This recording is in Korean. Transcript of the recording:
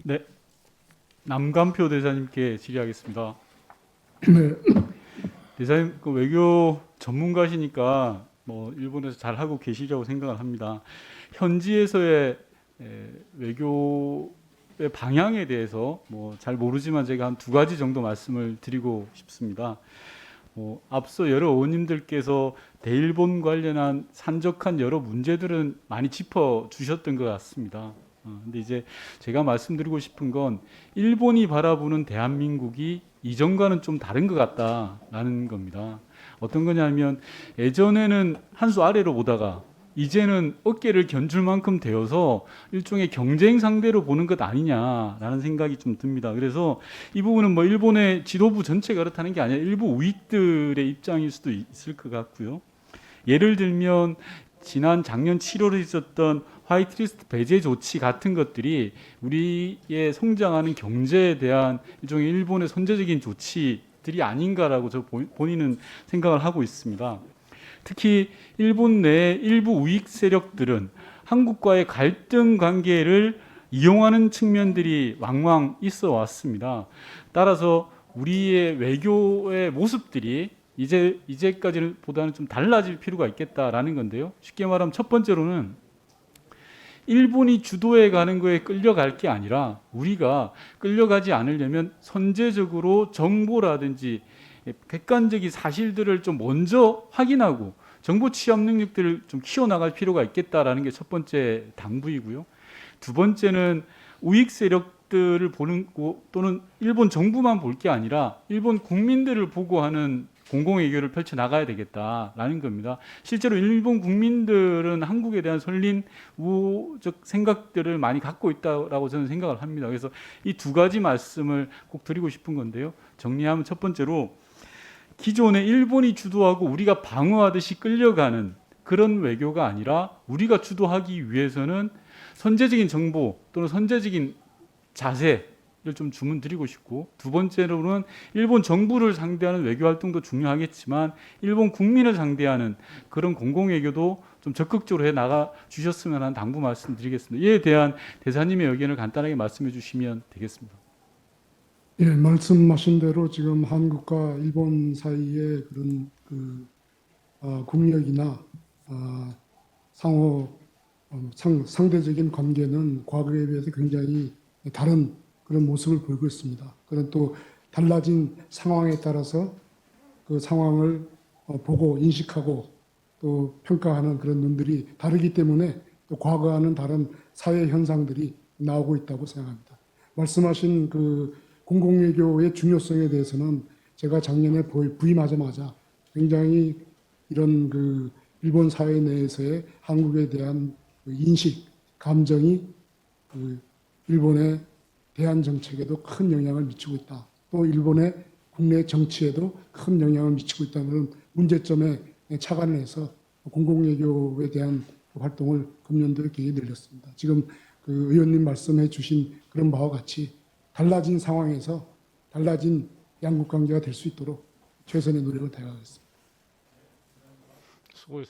네, 남관표 대사님께 질의하겠습니다. 네, 대사님, 그 외교 전문가시니까 뭐 일본에서 잘 하고 계시리라고 생각을 합니다. 현지에서의 외교의 방향에 대해서 뭐 잘 모르지만 제가 한 두 가지 정도 말씀을 드리고 싶습니다. 앞서 여러 의원님들께서 대일본 관련한 산적한 여러 문제들은 많이 짚어 주셨던 것 같습니다. 근데 이제 제가 말씀드리고 싶은 건 일본이 바라보는 대한민국이 이전과는 좀 다른 것 같다라는 겁니다. 어떤 거냐면 예전에는 한 수 아래로 보다가 이제는 어깨를 견줄 만큼 되어서 일종의 경쟁 상대로 보는 것 아니냐라는 생각이 좀 듭니다. 그래서 이 부분은 뭐 일본의 지도부 전체가 그렇다는 게 아니라 일부 우익들의 입장일 수도 있을 것 같고요. 예를 들면 지난 작년 7월에 있었던 화이트리스트 배제 조치 같은 것들이 우리의 성장하는 경제에 대한 일종의 일본의 선제적인 조치들이 아닌가라고 저 본인은 생각을 하고 있습니다. 특히 일본 내 일부 우익 세력들은 한국과의 갈등 관계를 이용하는 측면들이 왕왕 있어 왔습니다. 따라서 우리의 외교의 모습들이 이제까지는 보다는 좀 달라질 필요가 있겠다라는 건데요. 쉽게 말하면 첫 번째로는 일본이 주도해 가는 거에 끌려갈 게 아니라 우리가 끌려가지 않으려면 선제적으로 정보라든지 객관적인 사실들을 좀 먼저 확인하고 정보 취합 능력들을 좀 키워나갈 필요가 있겠다라는 게 첫 번째 당부이고요. 두 번째는 우익 세력들을 보는 거 또는 일본 정부만 볼 게 아니라 일본 국민들을 보고 하는 공공외교를 펼쳐 나가야 되겠다라는 겁니다. 실제로 일본 국민들은 한국에 대한 설린 우호적 생각들을 많이 갖고 있다라고 저는 생각을 합니다. 그래서 이 두 가지 말씀을 꼭 드리고 싶은 건데요. 정리하면 첫 번째로 기존에 일본이 주도하고 우리가 방어하듯이 끌려가는 그런 외교가 아니라 우리가 주도하기 위해서는 선제적인 정보 또는 선제적인 자세를 좀 주문드리고 싶고, 두 번째로는 일본 정부를 상대하는 외교 활동도 중요하겠지만 일본 국민을 상대하는 그런 공공외교도 좀 적극적으로 해 나가 주셨으면 하는 당부 말씀드리겠습니다. 이에 대한 대사님의 의견을 간단하게 말씀해 주시면 되겠습니다. 예, 말씀하신 대로 지금 한국과 일본 사이의 그런 국력이나 상호 상대적인 관계는 과거에 비해서 굉장히 다른 그런 모습을 보이고 있습니다. 그런 또 달라진 상황에 따라서 그 상황을 보고 인식하고 또 평가하는 그런 눈들이 다르기 때문에 또 과거와는 다른 사회 현상들이 나오고 있다고 생각합니다. 말씀하신 그 공공외교의 중요성에 대해서는 제가 작년에 부임하자마자 굉장히 이런 그 일본 사회 내에서의 한국에 대한 그 인식, 감정이 그 일본의 대한 정책에도 큰 영향을 미치고 있다. 또 일본의 국내 정치에도 큰 영향을 미치고 있다는 문제점에 착안을 해서 공공외교에 대한 활동을 금년도에 굉장히 늘렸습니다. 지금 그 의원님 말씀해 주신 그런 바와 같이 달라진 상황에서 달라진 양국 관계가 될 수 있도록 최선의 노력을 다하겠습니다.